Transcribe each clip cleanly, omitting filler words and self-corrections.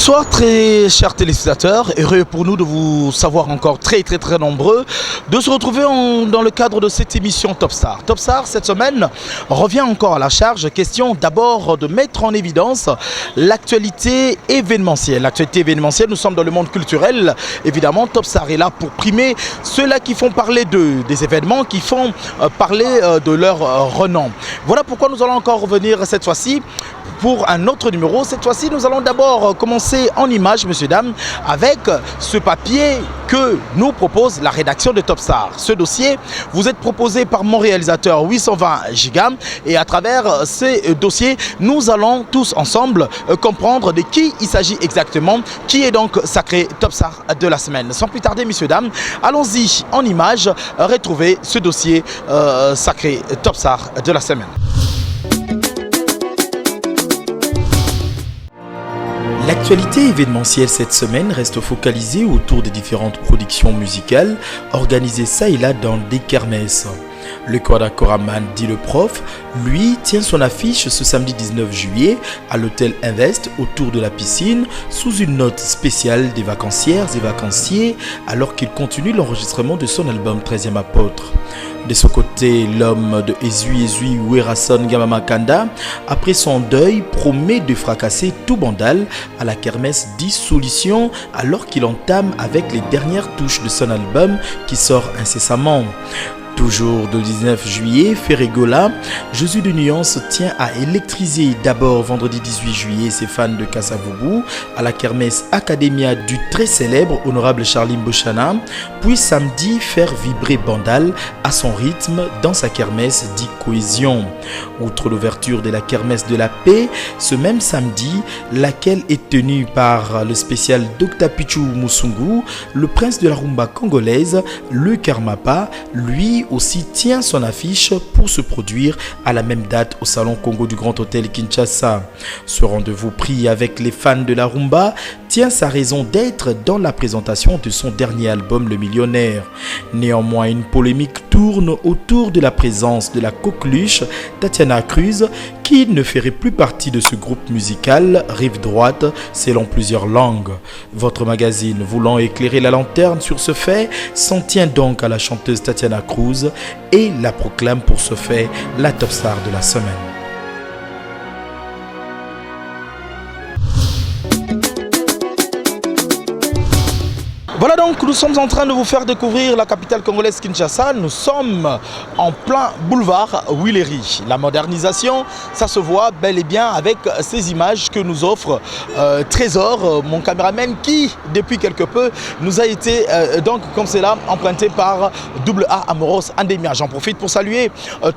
Bonsoir très chers téléspectateurs, heureux pour nous de vous savoir encore très nombreux, de se retrouver dans le cadre de cette émission Top Star. Top Star cette semaine revient encore à la charge, question d'abord de mettre en évidence l'actualité événementielle. L'actualité événementielle, nous sommes dans le monde culturel, évidemment Top Star est là pour primer ceux-là qui font parler des événements, qui font parler de leur renom. Voilà pourquoi nous allons encore revenir cette fois-ci pour un autre numéro. Cette fois-ci, nous allons d'abord commencer en images, messieurs, dames, avec ce papier que nous propose la rédaction de Top Star. Ce dossier vous est proposé par mon réalisateur 820 Giga et à travers ces dossiers, nous allons tous ensemble comprendre de qui il s'agit exactement, qui est donc sacré Top Star de la semaine. Sans plus tarder, messieurs, dames, allons-y en images, retrouver ce dossier sacré Top Star de la semaine. L'actualité événementielle cette semaine reste focalisée autour des différentes productions musicales organisées ça et là dans des kermesses. Le Kwara Koraman, dit le prof, lui tient son affiche ce samedi 19 juillet à l'hôtel Invest autour de la piscine sous une note spéciale des vacancières et vacanciers alors qu'il continue l'enregistrement de son album 13e apôtre. De ce côté, l'homme de Ezui Werason Gamamakanda, après son deuil, promet de fracasser tout bandal à la kermesse Dissolution alors qu'il entame avec les dernières touches de son album qui sort incessamment. Toujours le 19 juillet, Ferregola, Jésus de Nuance tient à électriser d'abord vendredi 18 juillet ses fans de Kassavoubou à la kermesse Academia du très célèbre honorable Charlie Mboshana, puis samedi faire vibrer Bandal à son rythme dans sa kermesse dit Cohésion. Outre l'ouverture de la kermesse de la paix, ce même samedi, laquelle est tenue par le spécial Dr Pichu Musungu, le prince de la rumba congolaise, le Karmapa, lui aussi tient son affiche pour se produire à la même date au Salon Congo du Grand Hôtel Kinshasa. Ce rendez-vous pris avec les fans de la rumba tient sa raison d'être dans la présentation de son dernier album Le Millionnaire. Néanmoins, une polémique tourne autour de la présence de la coqueluche Tatiana Cruz qui ne ferait plus partie de ce groupe musical Rive Droite selon plusieurs langues. Votre magazine voulant éclairer la lanterne sur ce fait s'en tient donc à la chanteuse Tatiana Cruz et la proclame pour ce fait la top star de la semaine. Voilà donc, nous sommes en train de vous faire découvrir la capitale congolaise Kinshasa. Nous sommes en plein boulevard Willery. La modernisation, ça se voit bel et bien avec ces images que nous offre Trésor, mon caméraman qui, depuis quelque peu, nous a été donc comme c'est là emprunté par AA Amoros Andemia. J'en profite pour saluer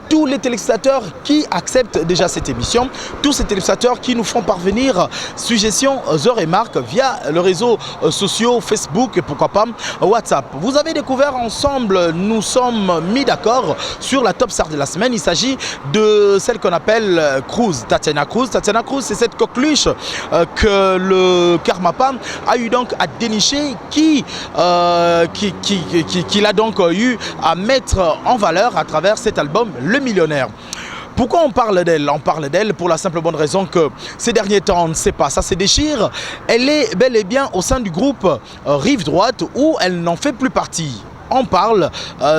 tous les téléspectateurs qui acceptent déjà cette émission, tous ces téléspectateurs qui nous font parvenir suggestions et remarques via le réseau social Facebook et pourquoi pas WhatsApp. Vous avez découvert ensemble, nous sommes mis d'accord sur la top star de la semaine. Il s'agit de celle qu'on appelle Cruz, Tatiana Cruz. Tatiana Cruz, c'est cette coqueluche que le Karmapa a eu donc à dénicher, qu'il a donc eu à mettre en valeur à travers cet album Le Millionnaire. Pourquoi on parle d'elle? On parle d'elle pour la simple bonne raison que ces derniers temps, on ne sait pas, ça se déchire. Elle est bel et bien au sein du groupe Rive Droite où elle n'en fait plus partie. On parle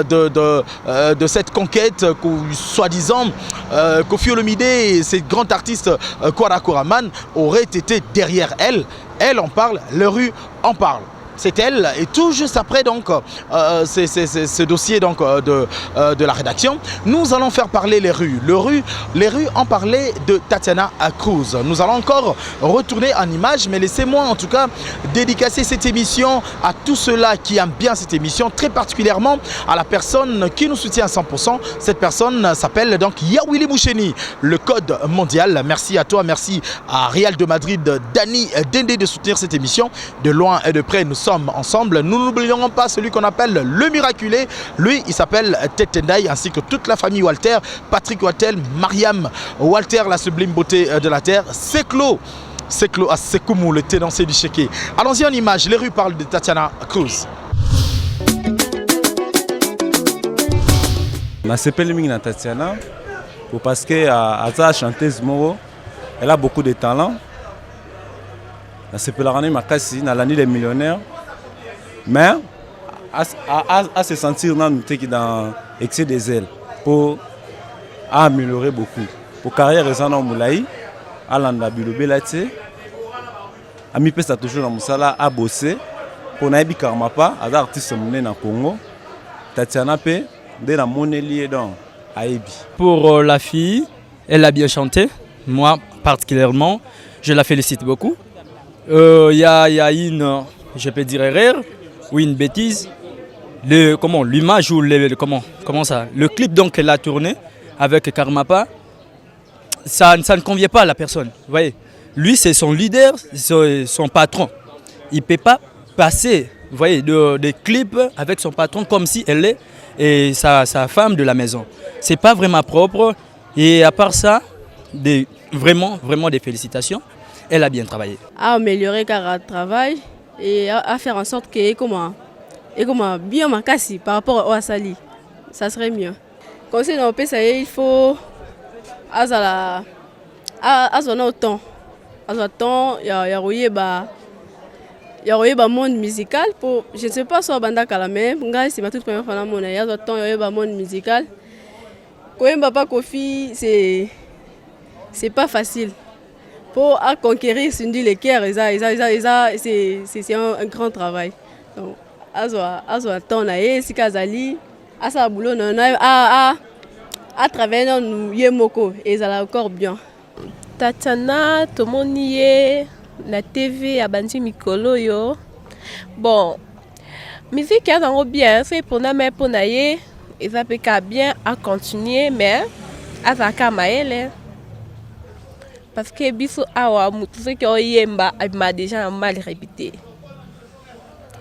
de cette conquête soi-disant Koffi Olomide et ces grands artistes Kwara Koraman auraient été derrière elle. Elle en parle, les rues en parlent. C'est elle, et tout juste après donc ce dossier donc, de la rédaction, nous allons faire parler les rues. Les rues en parlaient de Tatiana Cruz. Nous allons encore retourner en images, mais laissez-moi en tout cas dédicacer cette émission à tous ceux-là qui aiment bien cette émission, très particulièrement à la personne qui nous soutient à 100%. Cette personne s'appelle donc Yawili Boucheni, le code mondial. Merci à toi, merci à Real de Madrid, Dani Dende de soutenir cette émission. De loin et de près, nous sommes ensemble. Nous n'oublierons pas celui qu'on appelle le miraculé. Lui, il s'appelle Tetendai, ainsi que toute la famille Walter, Patrick Walter, Mariam Walter, la sublime beauté de la terre, Seklo à Sekoumou, le ténancier du Chéké. Allons-y en image, les rues parlent de Tatiana Cruz. Je suis Tatiana parce que sa chanteuse Moro, elle a beaucoup de talent. C'est pour la ramener Makassi, dans l'année des millionnaires. Mais à se sentir dans excès des ailes pour améliorer beaucoup. Pour carrière récente en Moulaï, à l'Andabulo Belati, à mi pesa toujours dans Moussala à bosser pour Naïbi Karmapa, à l'artiste monnaie dans Congo, Tatiana P, de la monnaie liée dans Aïbi. Pour la fille, elle a bien chanté. Moi, particulièrement, je la félicite beaucoup. Il y a une, je peux dire erreur, ou une bêtise. L'image ou le clip donc qu'elle a tourné avec Karmapa, ça ne convient pas à la personne. Vous voyez, lui c'est son leader, son patron. Il ne peut pas passer, vous voyez, des clips avec son patron comme si elle est et sa femme de la maison. C'est pas vraiment propre. Et à part ça, vraiment des félicitations. Elle a bien travaillé. À améliorer le travail et à faire en sorte que bien Makassi par rapport au Asali, ça serait mieux. Conseil dans le PSA, il faut azala autant. Azala il y a monde musical pour je ne sais pas si banda kalame, c'est ma toute première fois dans mon il y a monde musical. Quand Papa Kofi c'est pas facile. Pour conquérir les cœurs, c'est un grand travail. Donc, à travers nous yemoko et ça encore bien. Tatiana, tout le monde y est, la TV a bandi mikolo yo. Bon, musique est bien, c'est pour nous pour naïe, et ça peut bien à continuer, mais à ça kamaele. Parce que biso awa tout ce qui oyemba m'a déjà mal répété.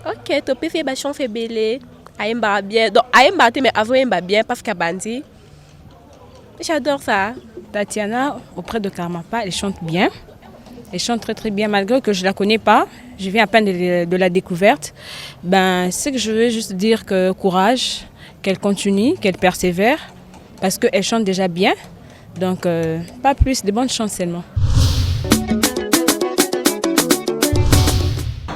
Ok, tu peux faire ba chance belé, aimba bien. Donc aimba mais avant aimba bien parce qu'à bandi. J'adore ça. Tatiana auprès de Karmapa, elle chante bien. Elle chante très bien malgré que je la connais pas. Je viens à peine de la découverte. Ce que je veux juste dire que courage, qu'elle continue, qu'elle persévère parce qu'elle chante déjà bien. Donc, pas plus, de bonnes chances seulement.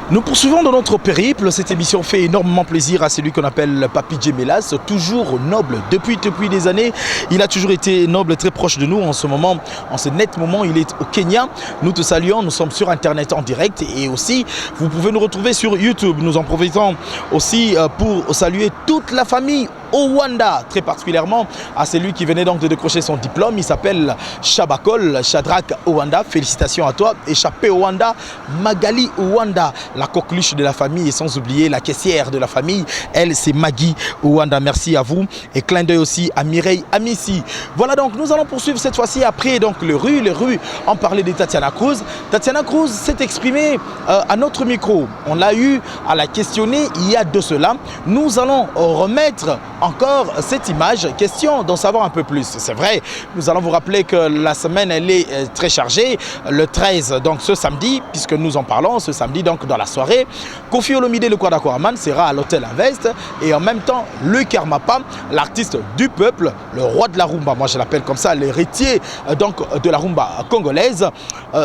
Nous poursuivons dans notre périple. Cette émission fait énormément plaisir à celui qu'on appelle Papi Djemelas, toujours noble depuis des années. Il a toujours été noble, très proche de nous. En ce moment, en ce net moment, il est au Kenya. Nous te saluons, nous sommes sur Internet en direct et aussi, vous pouvez nous retrouver sur YouTube. Nous en profitons aussi pour saluer toute la famille Owanda, très particulièrement à celui qui venait donc de décrocher son diplôme. Il s'appelle Shabakol, Shadrach Owanda. Félicitations à toi. Échappé Owanda, Magali Owanda, la coqueluche de la famille et sans oublier la caissière de la famille. Elle, c'est Maggie Owanda. Merci à vous. Et clin d'œil aussi à Mireille Amissi. Voilà donc, nous allons poursuivre cette fois-ci après donc les rues en parler de Tatiana Cruz. Tatiana Cruz s'est exprimée à notre micro. On l'a eu à la questionner il y a de cela. Nous allons remettre encore cette image, question d'en savoir un peu plus. C'est vrai, nous allons vous rappeler que la semaine elle est très chargée, le 13 donc ce samedi, puisque nous en parlons, ce samedi donc dans la soirée, Kofi Olomide le Kwada Kwaraman sera à l'hôtel Invest et en même temps le Karmapa, l'artiste du peuple, le roi de la rumba, moi je l'appelle comme ça, l'héritier donc de la rumba congolaise,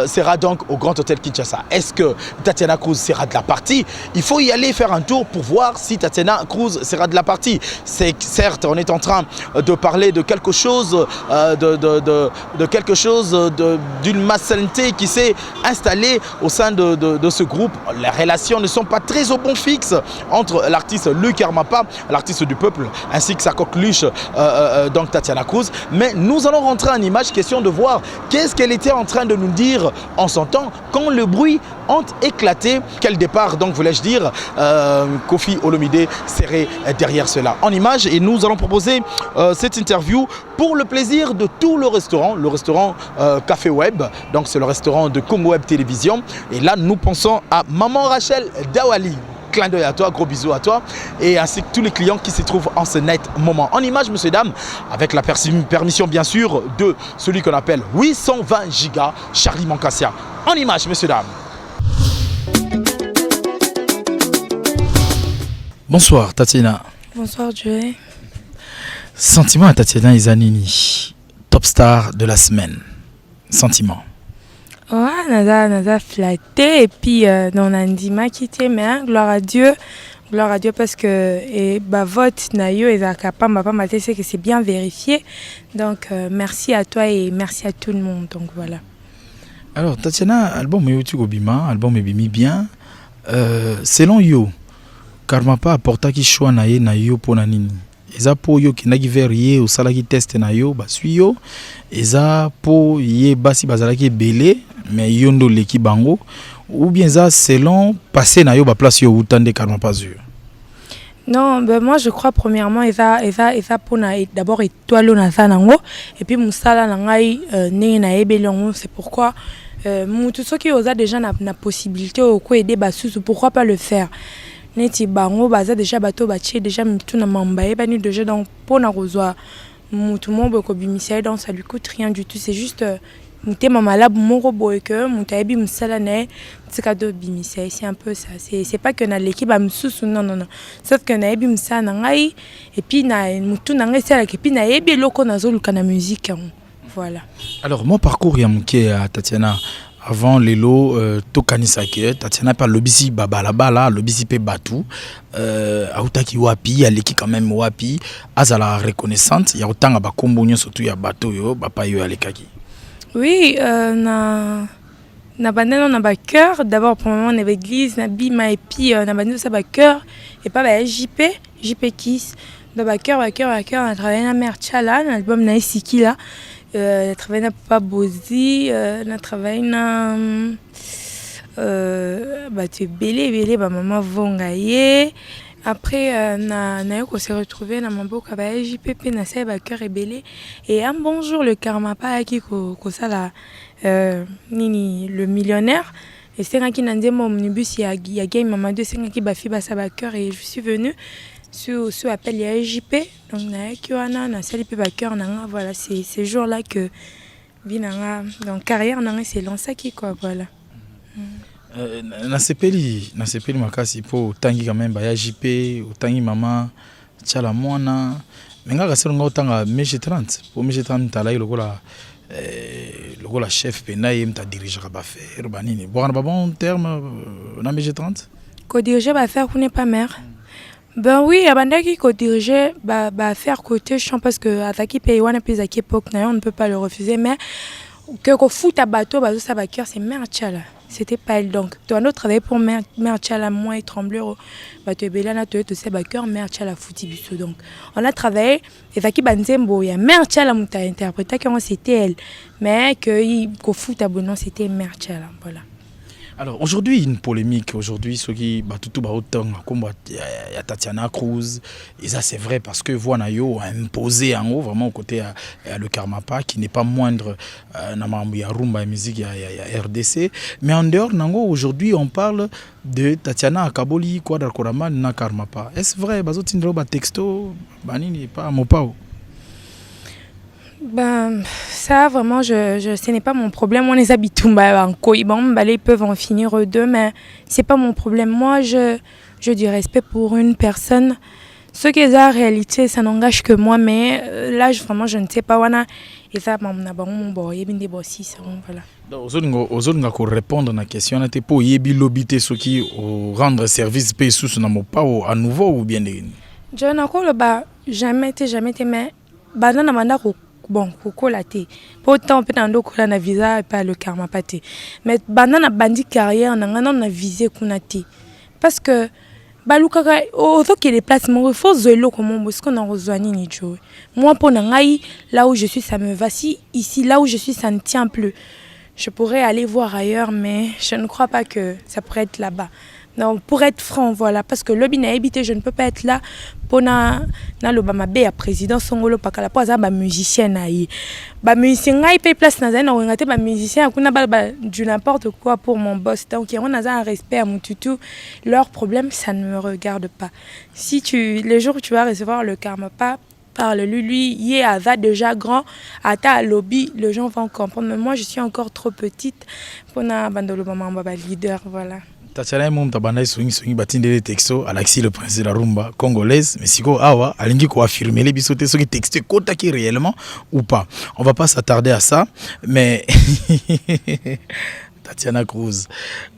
sera donc au Grand Hôtel Kinshasa. Est-ce que Tatiana Cruz sera de la partie? Il faut y aller faire un tour pour voir si Tatiana Cruz sera de la partie. Certes, on est en train de parler de quelque chose, d'une masculinité qui s'est installée au sein de ce groupe. Les relations ne sont pas très au bon fixe entre l'artiste Le Karmapa, l'artiste du peuple, ainsi que sa coqueluche, donc Tatiana Cruz. Mais nous allons rentrer en image, question de voir qu'est-ce qu'elle était en train de nous dire en son temps quand le bruit ont éclaté. Quel départ, donc voulais-je dire, Kofi Olomide serait derrière cela. En image, et nous allons proposer cette interview pour le plaisir de tout le restaurant Café Web, donc c'est le restaurant de Congo Web Télévision. Et là, nous pensons à Maman Rachel Dawali. Clin d'œil à toi, gros bisous à toi et ainsi que tous les clients qui se trouvent en ce net moment. En image, messieurs, dames, avec la permission bien sûr de celui qu'on appelle 820 gigas, Charlie Mancassia. En image, messieurs, dames. Bonsoir, Tatiana. Bonsoir, Joey. Sentiment à Tatiana Izanini, top star de la semaine. Sentiment. Ouais, naza flatté et puis on a dit quitté mais hein, gloire à Dieu parce que et bah vote nayo et zakapamba pas maté c'est que c'est bien vérifié. Donc merci à toi et merci à tout le monde. Donc voilà. Alors Tatiana, album Yotu Gobima, album Ebimi bien. Selon yo, Karmapa apporta ki choix na yo pona nini? Eza po yo ki nagi vers ye au salaki test na yo ba suyo. Eza po ye basi bazalaki belé mais yo ndo leki bango ou bien ça selon passé na yo ba place yo utande Karmapa zu. Non, ben moi je crois premièrement eza pour d'abord étoile na nango et puis musala na ngai ne na ebelongo c'est pourquoi tout ce qui osa déjà na possibilité au ko aider basusu pourquoi pas le faire. Neti bango baza déjà bato batie déjà mitu na mambaye bani déjà donc pour na rozwa mutu mombo ko bimisa donc ça lui coûte rien du tout c'est juste mutema malabu moko boye que mutayebi musala na tika do bimisa c'est un peu ça c'est pas que na l'équipe ba msusu non sauf que na yebi musala na ngai et puis na mutu na ngai sala et puis na yebi loko na zoluka na musique voilà. Alors mon parcours ya muke à Tatiana avant lelo tokanisaki Tatiana par lobisi babalabala lobisi pe batu autaki wapi aleki quand même wapi azala reconnaissante ya otanga ba kombo nyo surtout ya bato yo papa yo alekaki. Oui, na bandé on a ba cœur d'abord pour le moment on est l'église na bima et puis na bandé ça ba cœur et pas ba JP Kiss dans ba cœur on a travaillé na mère Chala l'album na Isiki là on a travaillé na Papa Bozi on a travaillé na bah tu belé ba maman Vongaye. Après, on s'est retrouvé dans mon beau cabaret JPP, na ba cœur ébélé. Et un bon jour, le Karmapa qui ça la nini le millionnaire. Et c'est un qui n'a dit mon omnibus il y a game maman deux c'est un qui bafi basa ba cœur et je suis venue sur appel il y a JP donc na qui na sali pe ba cœur na voilà c'est ces jours là que vinanga donc carrière na c'est lancé qui quoi voilà. Na sepeli makasi po tangi quand même ba ya JP tangi mama tchala mwana menga ka selonga otanga MG30 pour MG30 tala lokola chef pena yem ta diriger ba faire banini bon terme na MG30 ko diriger ba faire n'est pas mère. Ben oui, abandaki ko diriger ba faire côté chant parce que ataki pays wana pays à époque on ne peut pas le refuser mais que ko foot à bateau bazo ça ba cœur c'est mère tchala. C'était pas elle donc. Tu as travaillé pour mère Tchala moi et Trembleur. Bah tu es belle là tu sais bah cœur mère Tchala Foutibiso donc. On a travaillé et Faki Banzembo ya mère Tchala muta interprété que c'était elle mais que il ko fout abonnement c'était mère Tchala voilà. Alors aujourd'hui une polémique aujourd'hui ce qui bah tout autant comme ya Tatiana Cruz et ça c'est vrai parce que Voanayo a imposé en haut vraiment au côté le Karmapa qui n'est pas moindre na mambo ya rumba et musique ya RDC mais en dehors nango aujourd'hui on parle de Tatiana Akaboli quoi d'Alkorama na Karmapa est-ce vrai bazo tindro ba texto banini pas mopao. Ben, ça vraiment, ce n'est pas mon problème. On les habite en Koïban, ils peuvent en finir eux deux, mais c'est pas mon problème. Moi, je du respect pour une personne. Ce qui est la réalité, ça n'engage que moi, mais là, vraiment, je ne sais pas. Et ça, voilà. Aux autres, pour répondre à la question, on était pour yebi lobité ce qui rendre service paye sous son amour pas à nouveau ou bien de. Je n'ai jamais été, mais banana mandako. Bon, koko la té. Pourtant, peut être qu'on a visa et pas le karma paté. Mais banana bandi carrière, on a visé qu'on a té. Parce que balukaka, autant qu'il y ait des placements, il faut zélo comme parce qu'on a rejoint ni joe. Moi, pour nangai, là où je suis, ça me va. Si ici, là où je suis, ça ne tient plus. Je pourrais aller voir ailleurs, mais je ne crois pas que ça pourrait être là-bas. Non, pour être franc, voilà, parce que l'objet n'a habité, je ne peux pas être là pour na l'obama bé à président songolo pakala pour ça ba musicien naï, ba musicien naï paye place na zane on ngate ba musicien kuna ba du n'importe quoi pour mon boss donc on a un respect à mon tutu leur problème ça ne me regarde pas. Si les jours où tu vas recevoir le Karmapa parle-lui, il est à déjà grand, à ta lobby, les gens vont comprendre. Mais moi, je suis encore trop petite pour na bandolo maman baba leader, voilà. Tatiana mom tabanda swing batindele texto Alexis le prince de la rumba congolaise mais siko awa alingi ko affirmer les bisoté ce qui texte kota qui réellement ou pas. On va pas s'attarder à ça mais Tatiana Cruz.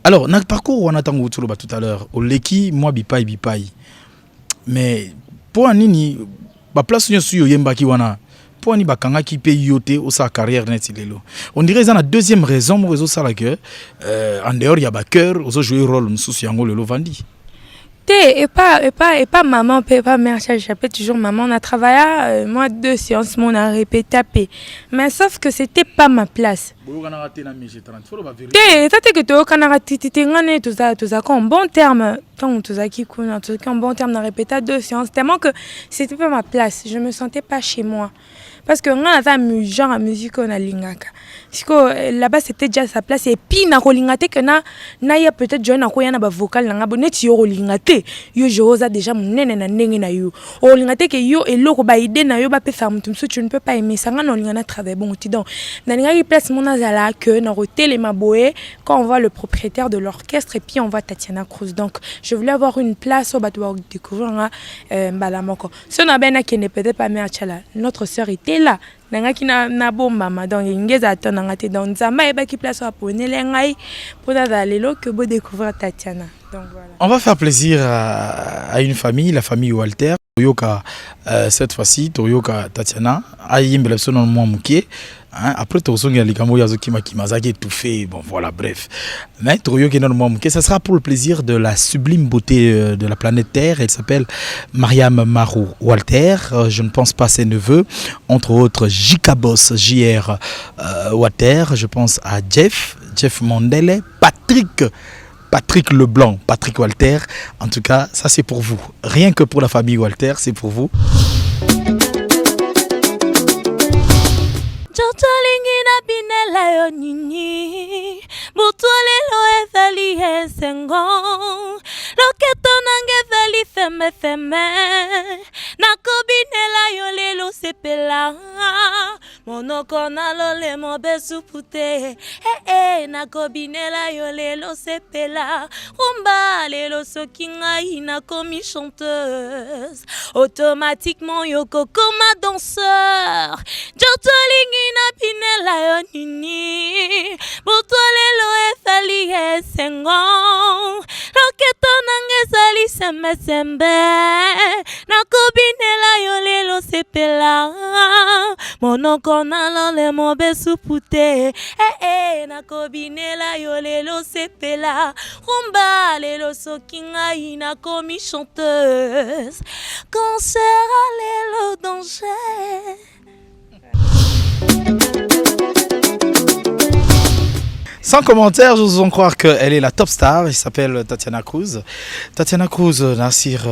Alors, na parcours on attend tout à l'heure. Au leki moi bipai. Mais pour anini ba place yo yemba ki wana pour ani bakanga ki pe yote au sa carrière net lelo. On dirait ça la deuxième raison mo réseau ça la que en dehors il y a ba cœur aux jouer rôle mususu yango lelo vandi. Et pas maman, pas mère, j'appelle toujours maman. On a travaillé, moi, 2 séances, on a répété. Mais sauf que c'était pas ma place. Que tu as en bon terme, en bon terme, on a répété 2 séances, tellement que c'était pas ma place. Je me sentais pas chez moi. Parce que on a genre à musique on a lingaka. Là-bas c'était déjà sa place et puis na rolingate que na ya peut-être joindre ko yana ba vocal na ngabo net yo rolingate yo joza déjà munene na ndenge na yo. Rolingate que yo eloko ba idée na yo ba pe faire mutum so tu ne peux pas aimer ça ngana lingana travail bon ti donc na ngaki place mon azala que na hôtel Maboé quand on voit le propriétaire de l'orchestre et puis on voit Tatiana Cruz. Donc je voulais avoir une place au bateau découvrir balamoko. Si on a ben qui n'est peut-être pas mère chala. Notre sœur était là. Nangaki na bomba donc ingeza atonangate donc zamba eba ki place pour nelengai pour dalelo que beau découvrir Tatiana. Donc voilà. On va faire plaisir à une famille, la famille Walter. Toyoka cette fois-ci Toyoka Tatiana ayimbe son nom muké. Après Tozonga Likamo Yazoki Makimazaki étouffé, bon voilà, bref. Mais Toyoka Nomomuké, ça sera pour le plaisir de la sublime beauté de la planète Terre. Elle s'appelle Mariam Marou Walter. Je ne pense pas ses neveux, entre autres Jika Boss, JR Walter. Je pense à Jeff Mandele, Patrick Leblanc, Patrick Walter. En tout cas, ça c'est pour vous. Rien que pour la famille Walter, c'est pour vous. Jotolingi na binela yo nini Butolelo ezali esengo Loketo nange ezali feme Nako binela yo lelo sepela Monoko na lole mo besupute Nako binela yo lelo sepela Rumba lelo soki ngai nako mi chanteuse Automatiquement yoko comme danseur Jotolingi na binela yo nini Butolelo ezali esengo Loketo nange ezali sembe Nako binela yo lelo sepela Monoko na lole mo besupute Nako binela yo lelo sepela Rumba lelo soki ngai nako mi chanteuse Cancer à lelo danger. Sans commentaire, je vous en croire qu'elle est la top star. Elle s'appelle Tatiana Cruz. Tatiana Cruz, Nassir,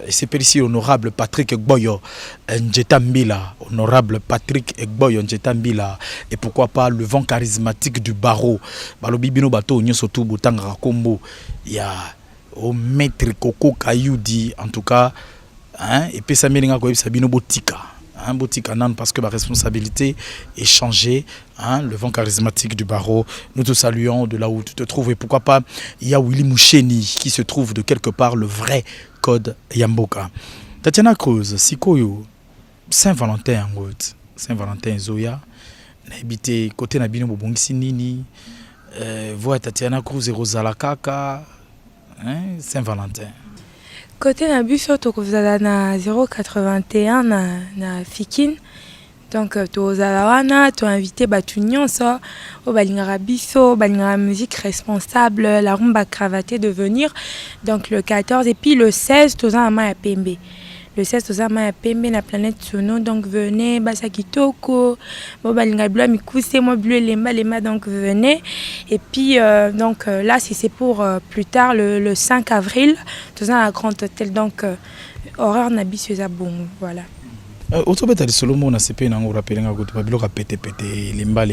il s'appelle ici honorable Patrick Egboyo Njetambila. Honorable Patrick Egboyo Njetambila. Et pourquoi pas le vent charismatique du barreau. Balobi bino bato nyosotu butanga kombo. Il y a au maître Coco Kayoudi en tout cas. Hein, et puis ça m'élinga quoi Sabino Botika. Un boutique anan parce que ma responsabilité est changée, hein, le vent charismatique du barreau. Nous te saluons de là où tu te trouves et pourquoi pas il y a Willy Moucheni qui se trouve de quelque part le vrai code Yamboka. Tatiana Cruz, Sikoyo, Saint-Valentin en route, Saint-Valentin Zoya, n'habité côté Nabino Bobongisi Nini, voix Tatiana Cruz et Rosala Kaka, hein, Saint-Valentin. Côté na biso tokozala na 081 na Fikine. Donc tozala wana to invité batu nyonso o balingara biso, balingara musique responsable, la rumba cravatée de venir. Donc le 14 et puis le 16 tozala ma ya Pembe. Le 16 tozama ya Pembe na planète Sono, donc venez basa kitoko bo balinga blo mikuse moi bleu lemba donc venez et puis donc là si c'est pour plus tard le 5 avril tozama la Grand Hôtel donc horaire na biso za bon voilà. Autobeta de Solomo na CP na ngora pelenga ko to biloko pété lemba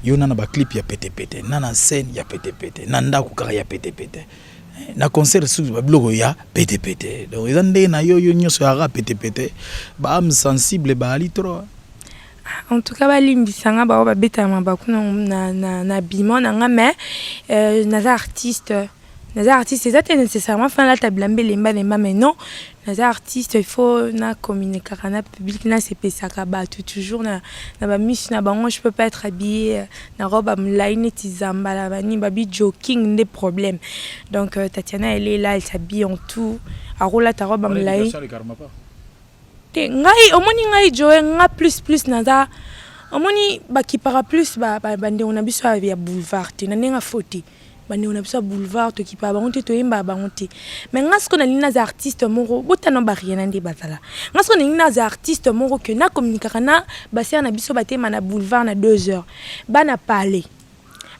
yo na ba clip ya pété na scène ya pété na ndako kaka ya pété na concert sous bloko ya pété donc ils ont na yo nyoso ya pété ba am sensible ba ali trop. En tout cas balimbisanga ba beta mabaku na bimo na nga mais naza artiste naza artiste c'est nécessairement faire la table lemba mais non naza artiste il faut na communiquer na public na sepesaka bato toujours na ba miss na bango je peux pas être habillée na robe à line tizamba la bani babi joking des problèmes donc Tatiana elle est là elle s'habille en tout a rola ta robe à line te ngai omoni ngai joe nga plus naza omoni bakipara plus bande on a biso ya boulevard te na nenga foti bande on a biso boulevard to kipa bango te to yemba bango te mais nga sko na lina za artiste moko botano ba rien ndé bazala nga sko na lina za artiste moko que na communiquer na baser na biso batema na boulevard na 2 heures bana parler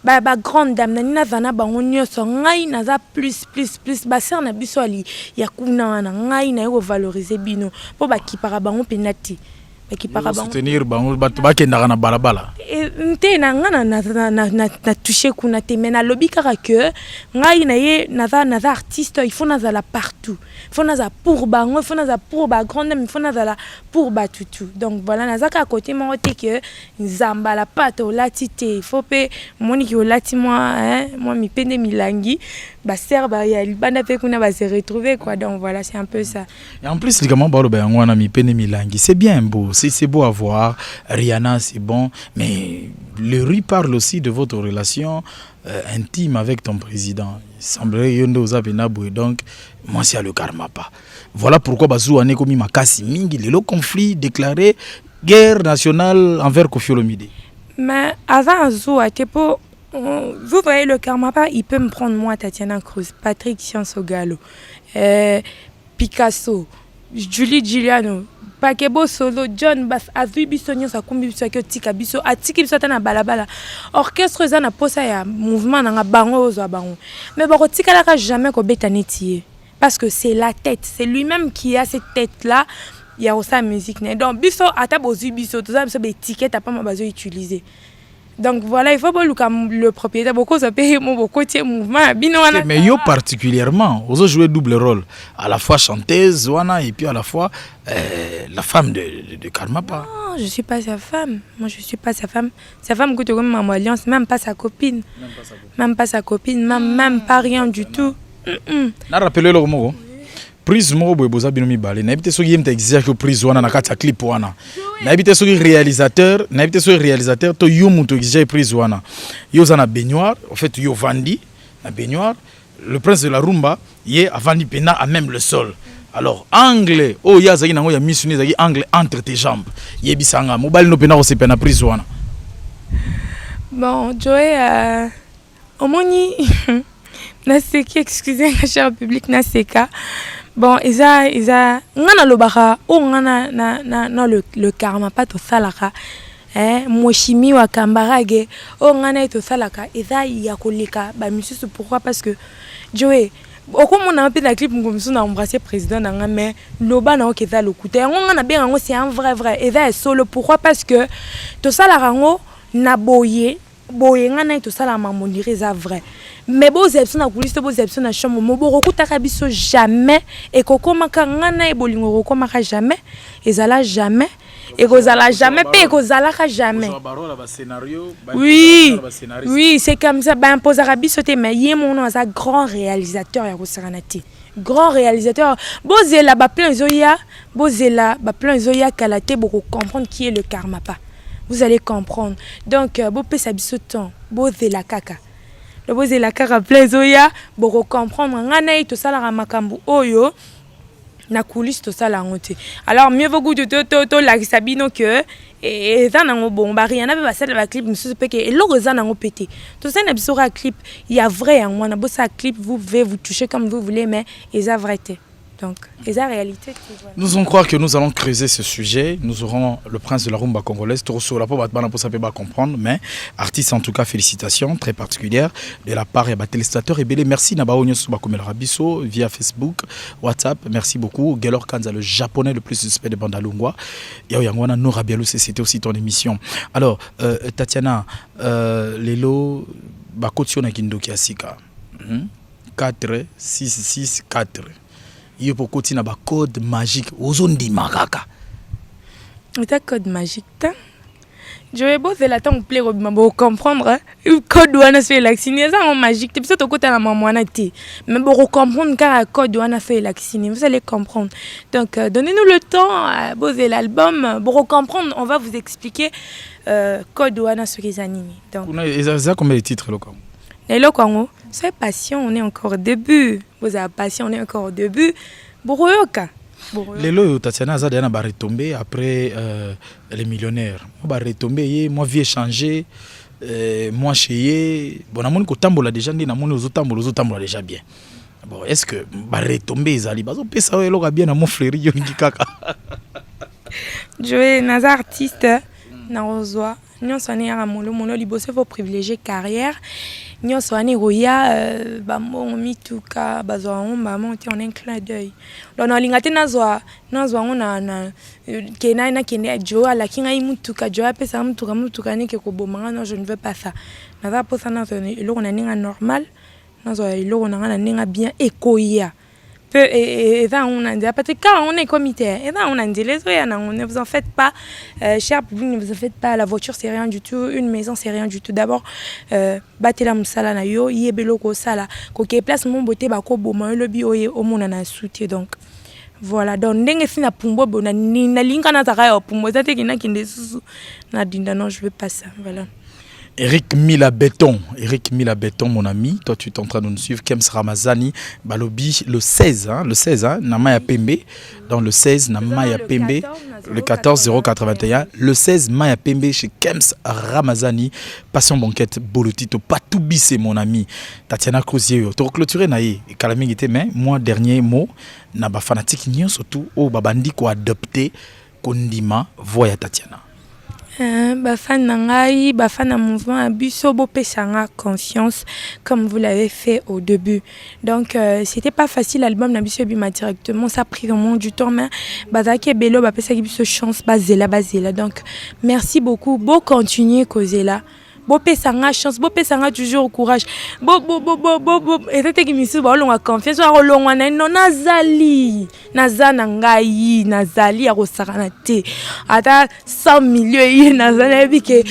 ba grande dame na nina zana bango nyoso ngai naza plus baser na biso ali ya kuna na ngai na yo valoriser bino po bakipara bango penati soutenir bango bato bakendaka na balabala nte na nga na touché kuna te mais na lobi kaka que ngai na ye naza artiste il faut nazala partout il faut nazala pour bango il faut nazala pour ba grande il faut nazala pour ba tutu donc voilà naza ka côté mo te que nzamba la pate au latite il faut pe moni ki au lati moi mi pende milangi ba serba ya libanda pe kuna ba se retrouver quoi donc voilà c'est un peu ça et en plus ligamment ba ba ngwana mi pende milangi c'est bien beau c'est beau à voir Rihanna c'est bon mais le riz parle aussi de votre relation intime avec ton président il semblerait yondo zabenabou donc moi c'est le karma pas voilà pourquoi bazou ané komi makasi mingi le conflit déclaré guerre nationale envers Koffi Olomide mais avant zo a tepo vous voyez le karma pas il peut me prendre moi Tatiana Cruz Patrick Chiansogalo Picasso Julie Giuliano Pakebo solo John Bass azui biso nyonso akumbi biso ke tika biso atiki biso tana balabala orchestre za na posa ya mouvement na bango ozo bango mais bako tika la jamais ko beta netier parce que c'est la tête c'est lui-même qui a cette tête là il y a aussi la musique donc biso ata bozu biso tout ça biso be ticket pas ma bazo utiliser. Donc voilà, il faut pas le propriétaire beaucoup ça paye mon beaucoup de mouvement mais yo particulièrement vous jouez double rôle à la fois chanteuse wana et puis à la fois la femme de Karma pas. Non, je suis pas sa femme. Moi je suis pas sa femme. Sa femme goûte comme maman alliance, même pas sa copine. Même pas sa copine, même pas rien du tout. Na rappelé le mot. Prise moko boye boza bino mibale na ebite soki yemta exige que prise wana na kati ya clip wana na ebite soki réalisateur to yo muto exige prise wana yo za na baignoire en fait yo vandi na baignoire le prince de la rumba yé avandi pena à même le sol alors angle o ya zaki nango ya misuni zaki angle entre tes jambes yebisanga mobali no pena ko se pena prise wana bon Joey omoni na seki excusez ma cher public na seka bon isa ngana lobaka o ngana na le karma pas to salaka moshimi wa kambarage o ngana to salaka isa ya koleka ba misusu pourquoi parce que Joey okomo na pe na clip ngomsu na embrasser président na mais loba na okeza lokuta ngana be ngo c'est un vrai isa est solo pourquoi parce que to salaka ngo na boye ngana to sala mamonire za vrai mais beaux epson na kuliste beaux epson na chambre mo bokutaka biso jamais et kokomaka ngana e bolingo kokomaka jamais ezala jamais et kozala jamais pe kozalaka jamais oui c'est comme ça ben posera biso te mais yé mon nom za grand réalisateur ya kosaranati grand réalisateur bozela ba plein zoya kalate boko comprendre qui est le karma pas vous allez comprendre donc bo pesa biso temps bozela kaka le bozela kaka plazoya boko comprendre ngana to sala makambu oyo na coulisse to sala ngote alors mieux vaut to la sabino que et ça nango bon ba rien na ba sala ba clip monsieur peke et logo za nango pété to ça na biso ra clip il y a vrai en moi na bo ça clip vous pouvez vous toucher comme vous voulez mais et ça vérité. Donc, et la réalité. Nous allons croire que nous allons creuser ce sujet. Nous aurons le prince de la rumba congolaise. Tout sur la peau, pas comprendre, mais artiste en tout cas, félicitations très particulières de la part de téléspectateurs et belé. Merci Nabaonyo Subakomel Rabiso via Facebook, WhatsApp. Merci beaucoup. Gelor Kanza, le japonais le plus suspect de Bandalungwa. Yangwana Nora Bialou, c'était aussi ton émission. Alors, Tatiana, Lelo, Bakotio Nakindoki Asika. 4, 6, 6, 4. Il y a beaucoup de code magique aux zones de Maraka. C'est un code magique. Je vais bosser la temps plaît pour comprendre code douane sur vacciné ça en magique tu peux te côté la maman mais pour comprendre car code douane sur vacciné vous allez comprendre donc donnez-nous le temps bosser l'album pour comprendre on va vous expliquer code douane sur les animés donc ça combien de titres locaux les locaux c'est passion on est encore au début vous avez passion on est encore au début Boroyoka Lelo Tatiana Zadena va retomber après les millionnaires. Moi va retomber, moi vie changé, moi chez bon amon ko tambola déjà ndi na moni ozotambola déjà bien. Bon est-ce que va retomber ezali bazo pesa elo ka bien na mon frère yo ngi kaka. Joe naza artiste na rozwa nyonso ani ya molo liboso faut privilégier carrière. Nyonso ani roya bamo mituka bazwa ngomba monte en un clin d'œil. Lona lingate nazwa na kena na kende Joe la kinga imutuka Joe pesa mutuka ni ke ko bomanga non je ne veux pas ça. Naza posa na eloko na ninga normal nazwa eloko na ninga bien ekoya. Et ça on a dit peut-être car on est comité et ça on a dit les oya ne vous en faites pas cher public ne vous en faites pas la voiture c'est rien du tout une maison c'est rien du tout d'abord battez la musala na yo yebelo ko sala ko ke place mon beauté ba ko boma le bi o mona na soutien donc voilà donc ndenge fina pumbo bona na linga na zaka yo pumbo za te kina kinde susu na dinda non je veux pas ça voilà. Eric Mila Béton, mon ami, toi tu es en train de nous suivre. Kems Ramazani, Balobi, le 16, Namaya Pembe, dans le 16, Namaya Pembe, le 14 081, le 16 Maya Pembe chez Kems Ramazani, Passion Banquette, Bolotito, Patoubi, c'est mon ami, Tatiana Crozier, tu as clôturé Naïe, et Kalaming était, mais moi, dernier mot, Naba fanatique, n'y surtout, au Babandi, ko adopté, Kondima, voya Tatiana. Bafan nangai, bafan mouvement abuso bo pesanga confiance comme vous l'avez fait au début. Donc c'était pas facile l'album n'abuso bima directement, ça a pris vraiment du temps mais bazaki belo ba pesa biso chance bazela. Donc merci beaucoup, beau continuer causela. Bo pesanga chance, bo pesanga toujours courage. Bo et c'était qui misu ba longa confiance ba longa na non nazali. Nazana ngai nazali ya kosakana te. Ata 100 millions yi nazana bike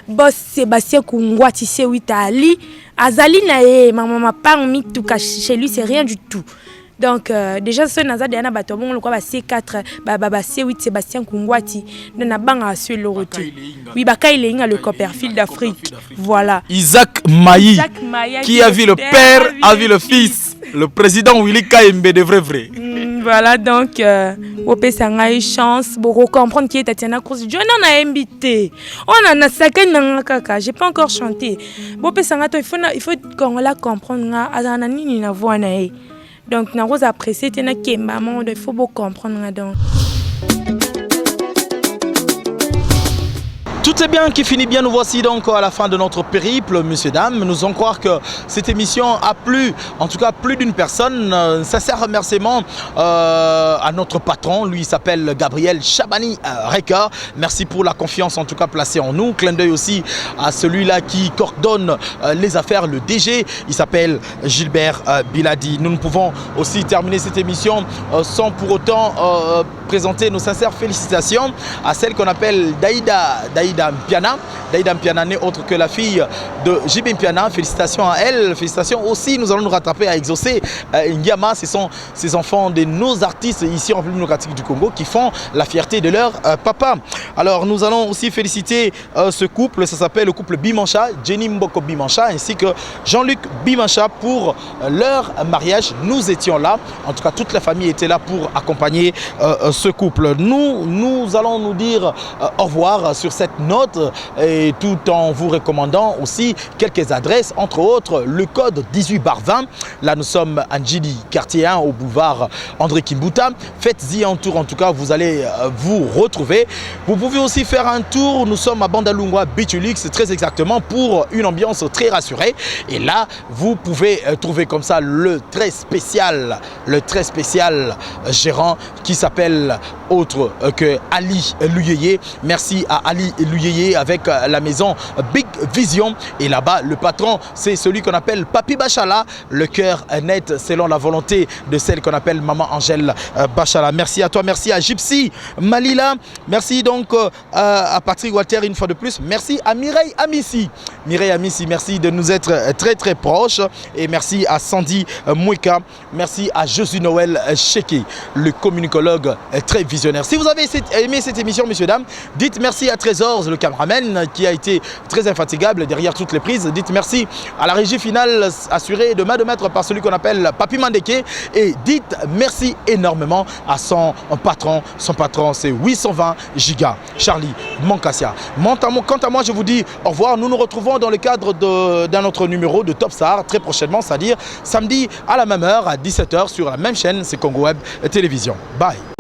boss Sébastien Kungwati c'est Witali. Azali na maman pang mituka chez lui c'est rien du tout. Donc déjà ce naza de ana batobon le quoi ba C4 ba C8 Sébastien Kungwati na banga sur le retour. Oui ba kai le le Copperfield d'Afrique. Voilà. Isaac Maï qui a vu le père, a vu le fils. Le président Willy Kaimbe de vrai. Voilà donc Opé Sangai chance pour comprendre qui est Tatiana Crozier. Je n'en ai invité. On en a saké na kaka, j'ai pas encore chanté. Opé Sangai il faut qu'on la comprendre azana nini na voix na e. Donc na rose apprécié tena kemba monde il faut beaucoup comprendre donc. Tout est bien qui finit bien, nous voici donc à la fin de notre périple, messieurs, dames. Nous allons croire que cette émission a plu, en tout cas plus d'une personne. Sincère remerciement à notre patron, lui il s'appelle Gabriel Chabani Recker. Merci pour la confiance en tout cas placée en nous. Clin d'œil aussi à celui-là qui coordonne les affaires, le DG, il s'appelle Gilbert Biladi. Nous ne pouvons aussi terminer cette émission sans pour autant présenter nos sincères félicitations à celle qu'on appelle Daïda Mpiana n'est autre que la fille de JB Mpiana. Félicitations à elle, félicitations aussi. Nous allons nous rattraper à exaucer Ngiama. Ce sont ces enfants de nos artistes ici en République démocratique du Congo qui font la fierté de leur papa. Alors nous allons aussi féliciter ce couple, ça s'appelle le couple Bimancha, Jenny Mboko Bimancha ainsi que Jean-Luc Bimancha pour leur mariage. Nous étions là, en tout cas toute la famille était là pour accompagner ce couple. Nous allons nous dire au revoir sur cette note et tout en vous recommandant aussi quelques adresses, entre autres le code 18/20. Là nous sommes à Njidi quartier 1 au boulevard André Kimbuta. Faites-y un tour, en tout cas vous allez vous retrouver. Vous pouvez aussi faire un tour, nous sommes à Bandalungwa Beachulix très exactement pour une ambiance très rassurée. Et là vous pouvez trouver comme ça le très spécial gérant qui s'appelle autre que Ali Luyeye. Merci à Ali Luyeye avec la maison Big Vision. Et là-bas, le patron, c'est celui qu'on appelle Papi Bachala. Le cœur net selon la volonté de celle qu'on appelle Maman Angèle Bachala. Merci à toi, merci à Gypsy Malila. Merci donc à Patrick Walter une fois de plus. Merci à Mireille Amissi. Mireille Amissi, merci de nous être très très proches. Et merci à Sandy Mouika. Merci à Josué Noël Cheke, le communicologue très visionnaire. Si vous avez aimé cette émission, messieurs, dames, dites merci à Trésor, le cameraman, qui a été très infatigable derrière toutes les prises. Dites merci à la régie finale assurée de main de maître par celui qu'on appelle Papi Mandeke. Et dites merci énormément à son patron. Son patron, c'est 820 gigas. Charlie Mancassia. Quant à moi, je vous dis au revoir. Nous nous retrouvons dans le cadre d'un autre numéro de Top Star très prochainement, c'est-à-dire samedi à la même heure, à 17h sur la même chaîne, c'est Congo Web Télévision. Bye.